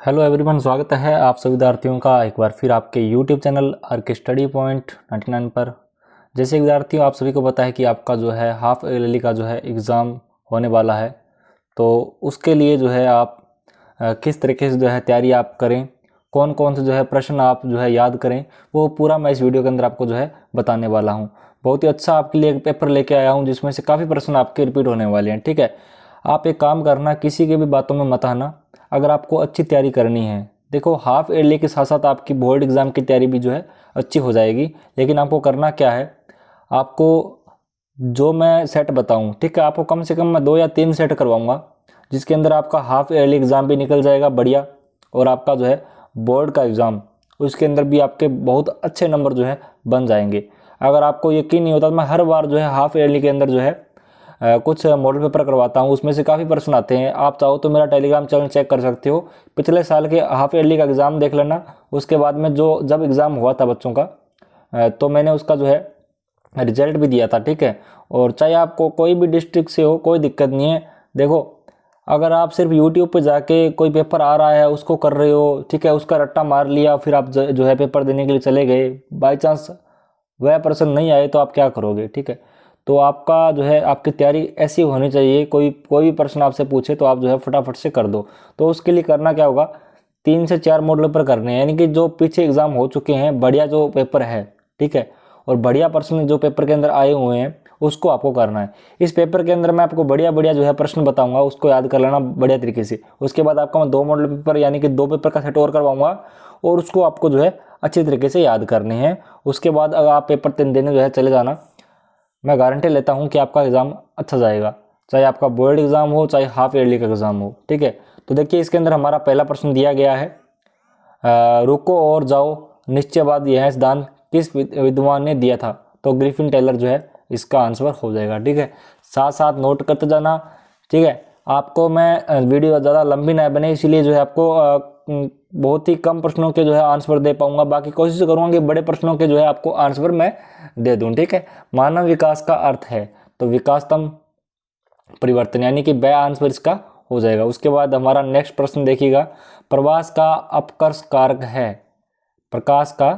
Hello everyone, स्वागत है आप सभी विद्यार्थियों का एक बार फिर आपके YouTube channel RK study point 99 पर। जैसे विद्यार्थियों, आप सभी को पता है कि आपका जो है हाफ ईयरली का जो है एग्ज़ाम होने वाला है। तो उसके लिए जो है आप किस तरीके से जो है तैयारी आप करें, कौन कौन से जो है प्रश्न आप जो है याद करें, वो पूरा मैं इस वीडियो के अंदर आपको जो है बताने वाला हूँ। बहुत ही अच्छा आपके लिए एक पेपर लेके आया हूँ जिसमें से काफ़ी प्रश्न आपके रिपीट होने वाले हैं। ठीक है, आप एक काम करना, किसी के भी बातों में मत आना। अगर आपको अच्छी तैयारी करनी है, देखो हाफ ईयरली के साथ साथ आपकी बोर्ड एग्ज़ाम की तैयारी भी जो है अच्छी हो जाएगी। लेकिन आपको करना क्या है, आपको जो मैं सेट बताऊं, ठीक है, आपको कम से कम मैं 2 या 3 सेट करवाऊंगा जिसके अंदर आपका हाफ ईयरली एग्ज़ाम भी निकल जाएगा बढ़िया, और आपका जो है बोर्ड का एग्ज़ाम उसके अंदर भी आपके बहुत अच्छे नंबर जो है बन जाएंगे। अगर आपको यकीन नहीं होता तो मैं हर बार जो है हाफ ईयरली के अंदर जो है कुछ मॉडल पेपर करवाता हूँ, उसमें से काफ़ी प्रश्न आते हैं। आप चाहो तो मेरा टेलीग्राम चैनल चेक कर सकते हो, पिछले साल के हाफ ईयरली का एग्ज़ाम देख लेना। उसके बाद में जब एग्ज़ाम हुआ था बच्चों का, तो मैंने उसका जो है रिजल्ट भी दिया था। ठीक है, और चाहे आपको कोई भी डिस्ट्रिक्ट से हो, कोई दिक्कत नहीं है। देखो, अगर आप सिर्फ यूट्यूब पे जाके कोई पेपर आ रहा है उसको कर रहे हो, ठीक है, उसका रट्टा मार लिया, फिर आप जो है पेपर देने के लिए चले गए, बाई चांस वह पर्सन नहीं आए तो आप क्या करोगे। ठीक है, तो आपका जो है आपकी तैयारी ऐसी होनी चाहिए, कोई भी प्रश्न आपसे पूछे तो आप जो है फटाफट से कर दो। तो उसके लिए करना क्या होगा, 3 से 4 मॉडल पेपर करने हैं, यानी कि जो पीछे एग्जाम हो चुके हैं, बढ़िया जो पेपर है, ठीक है, और बढ़िया प्रश्न जो पेपर के अंदर आए हुए हैं उसको आपको करना है। इस पेपर के अंदर मैं आपको बढ़िया बढ़िया जो है प्रश्न बताऊंगा, उसको याद कर लेना बढ़िया तरीके से। उसके बाद आपका मैं 2 मॉडल पेपर यानी कि 2 पेपर का सेट और करवाऊंगा, और उसको आपको जो है अच्छी तरीके से याद करने हैं। उसके बाद अगर आप पेपर 3 देने जो है चले जाना, मैं गारंटी लेता हूं कि आपका एग्ज़ाम अच्छा जाएगा, चाहे आपका बोर्ड एग्ज़ाम हो चाहे हाफ ईयरली का एग्ज़ाम हो। ठीक है, तो देखिए इसके अंदर हमारा पहला प्रश्न दिया गया है, रुको और जाओ, निश्चयवाद यह सिद्धांत किस विद्वान ने दिया था। तो ग्रिफिन टेलर जो है इसका आंसर हो जाएगा। ठीक है, साथ साथ नोट करते जाना। ठीक है, आपको मैं वीडियो ज़्यादा लंबी ना बने, इसीलिए जो है आपको बहुत ही कम प्रश्नों के जो है आंसर दे पाऊंगा। बाकी कोशिश करूंगा कि बड़े प्रश्नों के जो है आपको आंसर मैं दे दूं। ठीक है, मानव विकास का अर्थ है, तो विकासतम परिवर्तन, यानी कि ब आंसर इसका हो जाएगा। उसके बाद हमारा नेक्स्ट प्रश्न देखिएगा, प्रवास का अपकर्ष कारक है। प्रकाश का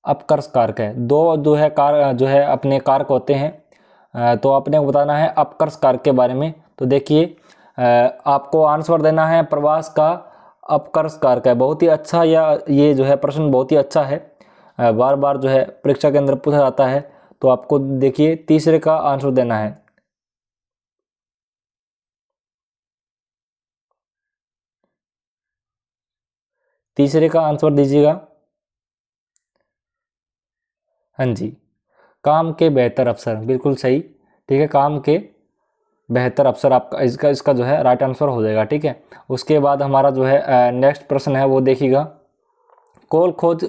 अपकर्ष कारक है, दो जो है कार जो है अपने कारक होते हैं, तो अपने को बताना है अपकर्ष कारक के बारे में। तो देखिए, आपको आंसर देना है प्रवास का अपकर्ष कारक है। बहुत ही अच्छा, या ये जो है प्रश्न बहुत ही अच्छा है, बार बार जो है परीक्षा के अंदर पूछा जाता है। तो आपको देखिए तीसरे का आंसर देना है। तीसरे का आंसर दीजिएगा। हाँ जी, काम के बेहतर अवसर, बिल्कुल सही। ठीक है, काम के बेहतर अवसर आपका इसका इसका जो है राइट आंसर हो जाएगा। ठीक है, उसके बाद हमारा जो है नेक्स्ट प्रश्न है वो देखिएगा, कोल खोज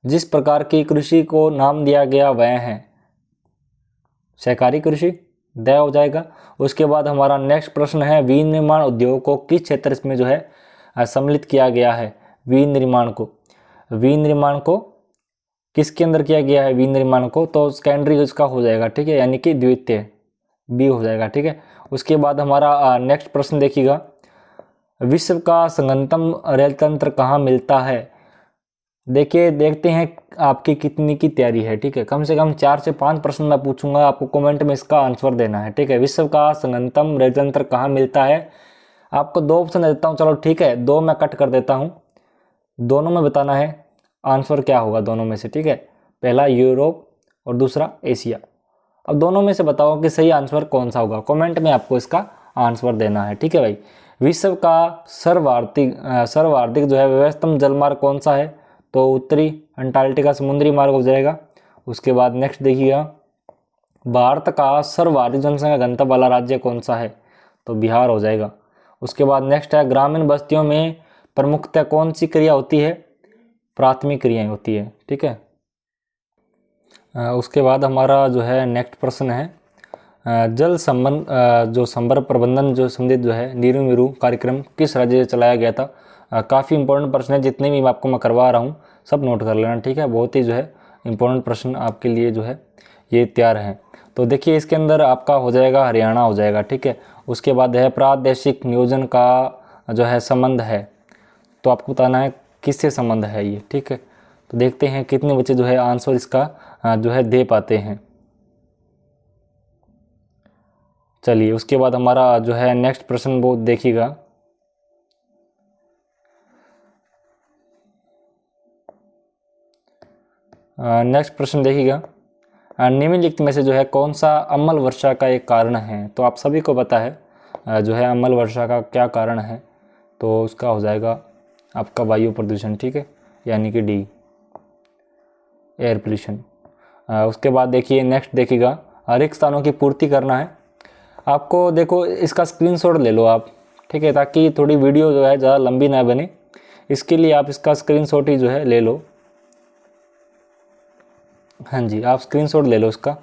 जिस प्रकार की कृषि को नाम दिया गया वह है सहकारी कृषि, दया हो जाएगा। उसके बाद हमारा नेक्स्ट प्रश्न है, विनिर्माण उद्योग को किस क्षेत्र में जो है सम्मिलित किया गया है। विनिर्माण को किसके अंदर किया गया है विनिर्माण को, तो सेकेंडरी इसका हो जाएगा। ठीक है, यानी कि द्वितीय बी हो जाएगा। ठीक है, उसके बाद हमारा नेक्स्ट प्रश्न देखिएगा, विश्व का संगतम रेल तंत्र कहाँ मिलता है। देखिए, देखते हैं आपकी कितनी की तैयारी है। ठीक है, कम से कम 4 से 5 प्रश्न मैं पूछूंगा, आपको कमेंट में इसका आंसर देना है। ठीक है, विश्व का संगतम रेल तंत्र कहाँ मिलता है। आपको 2 ऑप्शन देता हूँ, चलो ठीक है 2 मैं कट कर देता हूँ, दोनों में बताना है आंसर क्या होगा दोनों में से। ठीक है, पहला यूरोप और दूसरा एशिया। अब दोनों में से बताओ कि सही आंसर कौन सा होगा, कमेंट में आपको इसका आंसर देना है। ठीक है भाई, विश्व का सर्वाधिक जो है व्यस्तम जलमार्ग कौन सा है, तो उत्तरी अंटार्कटिका समुद्री मार्ग हो जाएगा। उसके बाद नेक्स्ट देखिएगा, भारत का सर्वाधिक जनसंख्या घनत्व वाला राज्य कौन सा है, तो बिहार हो जाएगा। उसके बाद नेक्स्ट है, ग्रामीण बस्तियों में प्रमुखतः कौन सी क्रिया होती है, प्राथमिक क्रियाएं होती है। ठीक है, उसके बाद हमारा जो है नेक्स्ट प्रश्न है, जल संबंध जो संपर्क प्रबंधन जो संबंधित जो है नीरू मीरू कार्यक्रम किस राज्य से चलाया गया था। काफ़ी इंपॉर्टेंट प्रश्न है, जितने भी आपको मैं करवा रहा हूँ सब नोट कर लेना। ठीक है, बहुत ही जो है इंपॉर्टेंट प्रश्न आपके लिए जो है ये तैयार हैं। तो देखिए इसके अंदर आपका हो जाएगा हरियाणा हो जाएगा। ठीक है, उसके बाद है प्रादेशिक नियोजन का जो है संबंध है, तो आपको बताना है किससे संबंध है ये, ठीक है। तो देखते हैं कितने बच्चे जो है आंसर इसका जो है दे पाते हैं। चलिए उसके बाद हमारा जो है नेक्स्ट प्रश्न वो देखिएगा। नेक्स्ट प्रश्न देखिएगा, निम्नलिखित में से जो है कौन सा अम्ल वर्षा का एक कारण है। तो आप सभी को पता है जो है अम्ल वर्षा का क्या कारण है, तो उसका हो जाएगा आपका वायु प्रदूषण, ठीक है, यानी कि डी, एयर पोल्यूशन। उसके बाद देखिए नेक्स्ट देखिएगा, रिक्त स्थानों की पूर्ति करना है आपको। देखो इसका स्क्रीनशॉट ले लो आप, ठीक है, ताकि थोड़ी वीडियो जो है ज़्यादा लंबी ना बने, इसके लिए आप इसका स्क्रीनशॉट ही जो है ले लो। हाँ जी, आप स्क्रीनशॉट ले लो इसका।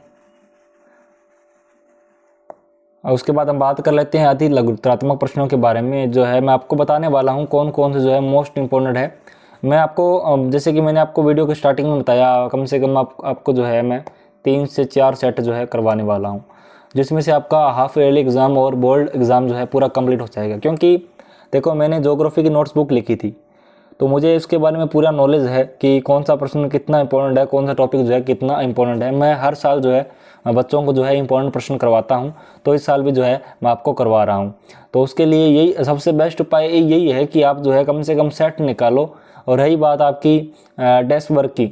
और उसके बाद हम बात कर लेते हैं अति लघुत्तरात्मक प्रश्नों के बारे में। जो है मैं आपको बताने वाला हूँ कौन कौन से जो है मोस्ट इम्पोर्टेंट है। मैं आपको जैसे कि मैंने आपको वीडियो के स्टार्टिंग में बताया, कम से कम आपको जो है मैं 3 से 4 सेट जो है करवाने वाला हूँ, जिसमें से आपका हाफ ईयरली एग्ज़ाम और बोर्ड एग्ज़ाम जो है पूरा कंप्लीट हो जाएगा। क्योंकि देखो मैंने ज्योग्राफी की नोट्स बुक लिखी थी, तो मुझे इसके बारे में पूरा नॉलेज है कि कौन सा प्रश्न कितना इंपॉर्टेंट है, कौन सा टॉपिक जो है कितना इंपॉर्टेंट है। मैं हर साल जो है बच्चों को जो है इंपॉर्टेंट प्रश्न करवाता हूं, तो इस साल भी जो है मैं आपको करवा रहा हूं। तो उसके लिए यही सबसे बेस्ट उपाय यही है कि आप जो है कम से कम सेट निकालो। और रही बात आपकी डेस्क वर्क की,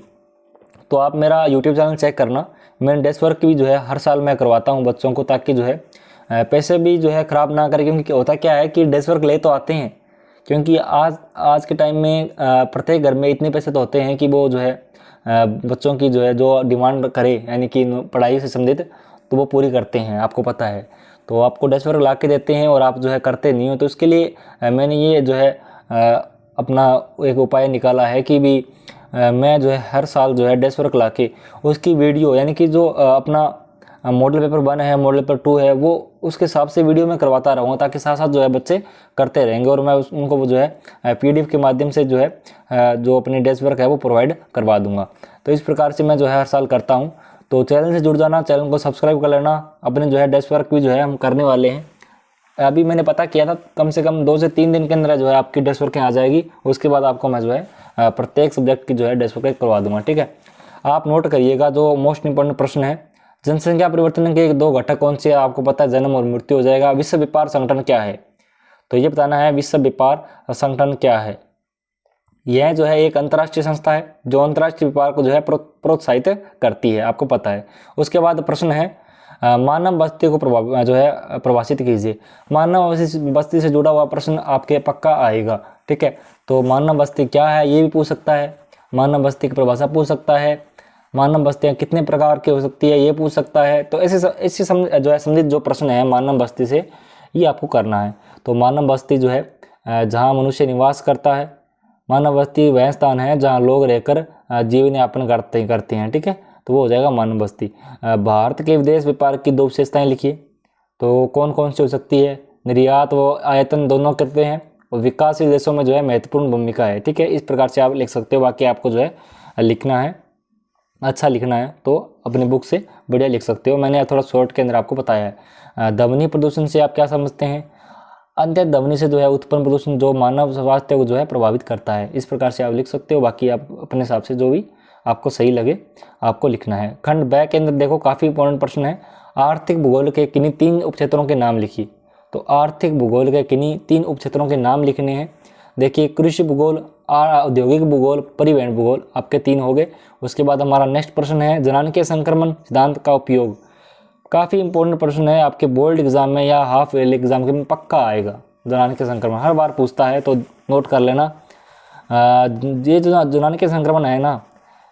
तो आप मेरा यूट्यूब चैनल चेक करना, मैं डेस्क वर्क भी जो है हर साल मैं करवाता हूँ बच्चों को, ताकि जो है पैसे भी जो है ख़राब ना करें। क्योंकि होता क्या है कि डेस्क वर्क ले तो आते हैं, क्योंकि आज के टाइम में प्रत्येक घर में इतने पैसे तो होते हैं कि वो जो है बच्चों की जो है जो डिमांड करे, यानी कि पढ़ाई से संबंधित, तो वो पूरी करते हैं, आपको पता है। तो आपको डेस्क वर्क ला के देते हैं और आप जो है करते नहीं हो। तो इसके लिए मैंने ये जो है अपना एक उपाय निकाला है कि भी मैं जो है हर साल जो है डेस्क वर्क ला के उसकी वीडियो, यानी कि जो अपना मॉडल पेपर 1 है, मॉडल पेपर 2 है, वो उसके हिसाब से वीडियो में करवाता रहूँगा, ताकि साथ साथ जो है बच्चे करते रहेंगे। और मैं उनको वो जो है PDF के माध्यम से जो है जो अपनी डेस्क वर्क है वो प्रोवाइड करवा दूंगा। तो इस प्रकार से मैं जो है हर साल करता हूँ। तो चैनल से जुड़ जाना, चैनल को सब्सक्राइब कर लेना। अपने जो है डेस्क वर्क भी जो है हम करने वाले हैं। अभी मैंने पता किया था, कम से कम 2 से 3 दिन के अंदर जो है आपकी डेस्क वर्क आ जाएगी। उसके बाद आपको मैं जो है प्रत्येक सब्जेक्ट की जो है डेस्क वर्क करवा दूंगा, ठीक है। आप नोट करिएगा जो मोस्ट इंपॉर्टेंट प्रश्न है, जनसंख्या परिवर्तन के 2 घटक कौन से, आपको पता है जन्म और मृत्यु हो जाएगा। विश्व व्यापार संगठन क्या है, तो ये बताना है विश्व व्यापार संगठन क्या है। यह जो है एक अंतर्राष्ट्रीय संस्था है जो अंतर्राष्ट्रीय व्यापार को जो है प्रोत्साहित करती है, आपको पता है। उसके बाद प्रश्न है मानव बस्ती को प्रभाषित कीजिए। मानव बस्ती से जुड़ा हुआ प्रश्न आपके पक्का आएगा, ठीक है। तो मानव बस्ती क्या है ये भी पूछ सकता है, मानव बस्ती की परिभाषा पूछ सकता है, मानव बस्तियाँ कितने प्रकार की हो सकती है ये पूछ सकता है। तो ऐसे जो है संबंधित जो प्रश्न है मानव बस्ती से, ये आपको करना है। तो मानव बस्ती जो है जहाँ मनुष्य निवास करता है, मानव बस्ती वह स्थान है जहाँ लोग रहकर जीवन यापन करते हैं, ठीक है। तो वो हो जाएगा मानव बस्ती। भारत के विदेश व्यापार की 2 विशेषताएं लिखिए। तो कौन कौन सी हो सकती है, निर्यात व आयतन दोनों करते हैं, और विकासशील देशों में जो है महत्वपूर्ण भूमिका है, ठीक है। इस प्रकार से आप लिख सकते हो। बाकी आपको जो है लिखना है, अच्छा लिखना है तो अपनी बुक से बढ़िया लिख सकते हो। मैंने थोड़ा शॉर्ट के अंदर आपको बताया है। ध्वनि प्रदूषण से आप क्या समझते हैं, अंत्य ध्वनि से जो है उत्पन्न प्रदूषण जो मानव स्वास्थ्य को जो है प्रभावित करता है। इस प्रकार से आप लिख सकते हो। बाकी आप अपने हिसाब से जो भी आपको सही लगे आपको लिखना है। खंड ब के अंदर देखो काफ़ी इंपॉर्टेंट प्रश्न है, आर्थिक भूगोल के किन्हीं 3 उपक्षेत्रों के नाम लिखिए। तो आर्थिक भूगोल के किन्हीं 3 उपक्षेत्रों के नाम लिखने हैं। देखिए कृषि भूगोल, औद्योगिक भूगोल, परिवहन भूगोल, आपके 3 हो गए। उसके बाद हमारा नेक्स्ट प्रश्न है जनानिकीय संक्रमण सिद्धांत का उपयोग। काफ़ी इंपॉर्टेंट प्रश्न है, आपके बोर्ड एग्जाम में या हाफ ईयरली एग्जाम के में पक्का आएगा। जनानिकीय संक्रमण हर बार पूछता है, तो नोट कर लेना। ये जो जनानिकीय संक्रमण है ना,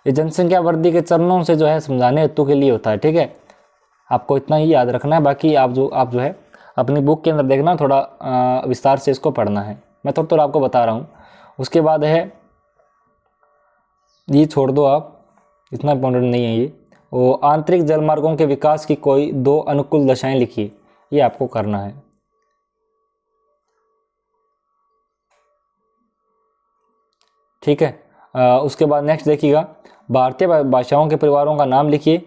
ये जनसंख्या वृद्धि के चरणों से जो है समझाने हेतु के लिए होता है, ठीक है। आपको इतना ही याद रखना है। बाकी आप जो है अपनी बुक के अंदर देखना, थोड़ा विस्तार से इसको पढ़ना है। मैं थोड़ा आपको बता रहा हूँ। उसके बाद है, ये छोड़ दो आप, इतना इंपॉर्टेंट नहीं है ये। वो आंतरिक जलमार्गों के विकास की कोई 2 अनुकूल दशाएं लिखिए, ये आपको करना है, ठीक है। उसके बाद नेक्स्ट देखिएगा, भारतीय भाषाओं के परिवारों का नाम लिखिए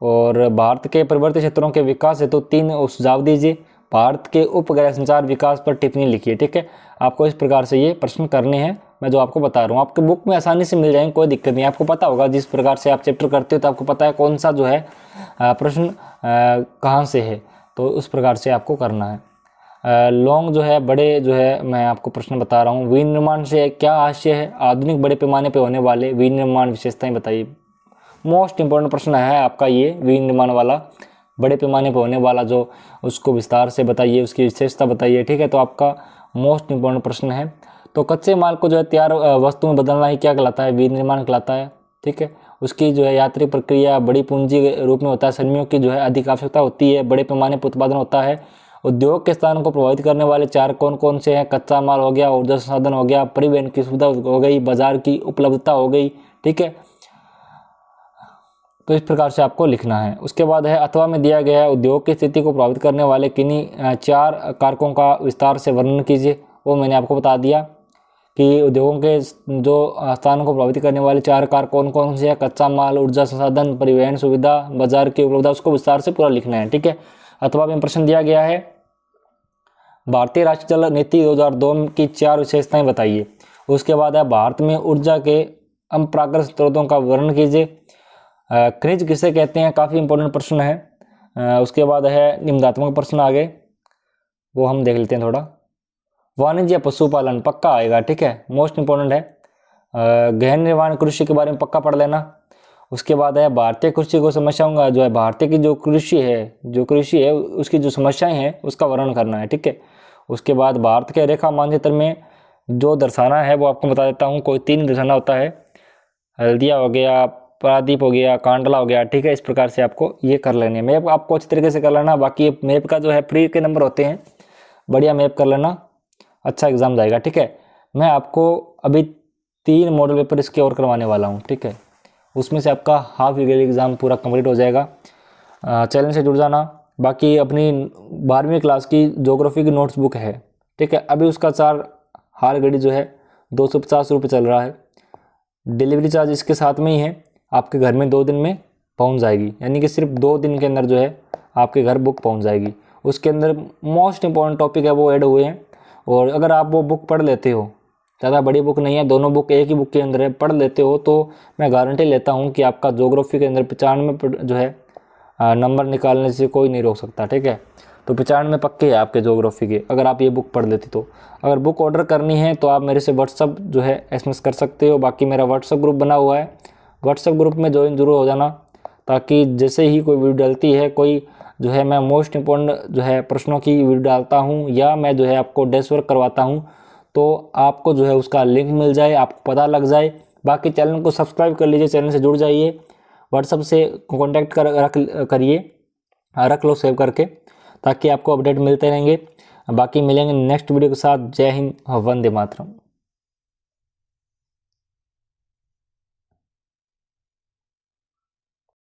और भारत के प्रवर्ती क्षेत्रों के विकास हेतु 3 सुझाव दीजिए। भारत के उपग्रह संचार विकास पर टिप्पणी लिखिए। ठीक है, आपको इस प्रकार से ये प्रश्न करने हैं, मैं जो आपको बता रहा हूँ। आपके बुक में आसानी से मिल जाएंगे, कोई दिक्कत नहीं। आपको पता होगा जिस प्रकार से आप चैप्टर करते हो तो आपको पता है कौन सा जो है प्रश्न कहाँ से है, तो उस प्रकार से आपको करना है। लॉन्ग जो है, बड़े जो है, मैं आपको प्रश्न बता रहा हूँ। विनिर्माण से क्या आशय है? आधुनिक बड़े पैमाने पर होने वाले विनिर्माण विशेषताएं बताइए। मोस्ट इंपॉर्टेंट प्रश्न है आपका ये विनिर्माण वाला, बड़े पैमाने पर होने वाला जो, उसको विस्तार से बताइए, उसकी विशेषता बताइए। ठीक है, तो आपका मोस्ट इंपॉर्टेंट प्रश्न है। तो कच्चे माल को जो है तैयार वस्तु में बदलना ही क्या कहलाता है? विनिर्माण कहलाता है। ठीक है, उसकी जो है यात्री प्रक्रिया बड़ी पूंजी के रूप में होता है। श्रमिकों की जो है अधिक आवश्यकता होती है, बड़े पैमाने पर उत्पादन होता है। उद्योग के स्थान को प्रभावित करने वाले चार कौन कौन से हैं? कच्चा माल हो गया, ऊर्जा संसाधन हो गया, परिवहन की सुविधा हो गई, बाजार की उपलब्धता हो गई। ठीक है, तो इस प्रकार से आपको लिखना है। उसके बाद है अथवा में दिया गया है उद्योग की स्थिति को प्रभावित करने वाले किन्हीं चार कारकों का विस्तार से वर्णन कीजिए। वो मैंने आपको बता दिया कि उद्योगों के जो स्थान को प्रभावित करने वाले चार कारक कौन कौन से हैं? कच्चा माल, ऊर्जा संसाधन, परिवहन सुविधा, बाजार की उपलब्धता, उसको विस्तार से पूरा लिखना है। ठीक है, अथवा में प्रश्न दिया गया है भारतीय राष्ट्रीय जल नीति 2002 की चार विशेषताएं बताइए। उसके बाद है भारत में ऊर्जा के अपरागत स्रोतों का वर्णन कीजिए। खनिज किसे कहते हैं? काफ़ी इंपॉर्टेंट प्रश्न है। उसके बाद है निबंधात्मक प्रश्न आगे, वो हम देख लेते हैं थोड़ा। वाणिज्य पशुपालन पक्का आएगा। ठीक है, मोस्ट इंपॉर्टेंट है। गहन निर्माण कृषि के बारे में पक्का पढ़ लेना। उसके बाद है भारतीय कृषि को समस्याओं जो है, भारतीय की जो कृषि है उसकी जो समस्याएं हैं उसका वर्णन करना है। ठीक है, उसके बाद भारत के रेखा मानचित्र में जो दर्शाना है वो आपको बता देता हूँ। कोई तीन दर्शाना होता है, हल्दिया हो गया, प्रादीप हो गया, कांडला हो गया। ठीक है, इस प्रकार से आपको ये कर लेने हैं। मैप आपको अच्छी तरीके से कर लेना। बाकी मैप का जो है फ्री के नंबर होते हैं, बढ़िया मैप कर लेना, अच्छा एग्जाम जाएगा। ठीक है, मैं आपको अभी 3 मॉडल पेपर इसके और करवाने वाला हूँ। ठीक है, उसमें से आपका हाफ ईयरली एग्ज़ाम पूरा कंप्लीट हो जाएगा। चैनल से जुड़ जाना। बाकी अपनी 12वीं क्लास की ज्योग्राफी की नोट्स बुक है। ठीक है, अभी उसका चार्ज हाल घड़ी जो है 250 रुपये चल रहा है। डिलीवरी चार्ज इसके साथ में ही है, आपके घर में 2 दिन में पहुंच जाएगी, यानी कि सिर्फ 2 दिन के अंदर जो है आपके घर बुक पहुंच जाएगी। उसके अंदर मोस्ट इंपॉर्टेंट टॉपिक है वो ऐड हुए हैं, और अगर आप वो बुक पढ़ लेते हो, ज़्यादा बड़ी बुक नहीं है, दोनों बुक एक ही बुक के अंदर है, पढ़ लेते हो तो मैं गारंटी लेता हूँ कि आपका ज्योग्राफी के अंदर 95 जो है नंबर निकालने से कोई नहीं रोक सकता। ठीक है, तो 95 पक्के है आपके ज्योग्राफी के, अगर आप ये बुक पढ़ लेते तो। अगर बुक ऑर्डर करनी है तो आप मेरे से व्हाट्सअप जो है SMS कर सकते हो। बाकी मेरा व्हाट्सअप ग्रुप बना हुआ है, व्हाट्सअप ग्रुप में ज्वाइन जरूर हो जाना, ताकि जैसे ही कोई वीडियो डलती है, कोई जो है मैं मोस्ट इंपॉर्टेंट जो है प्रश्नों की वीडियो डालता हूँ, या मैं जो है आपको डेस्क वर्क करवाता हूँ, तो आपको जो है उसका लिंक मिल जाए, आपको पता लग जाए। बाकी चैनल को सब्सक्राइब कर लीजिए, चैनल से जुड़ जाइए, व्हाट्सअप से कॉन्टैक्ट करिए, रख लो सेव करके, ताकि आपको अपडेट मिलते रहेंगे। बाकी मिलेंगे नेक्स्ट वीडियो के साथ। जय हिंद, वंदे मातरम।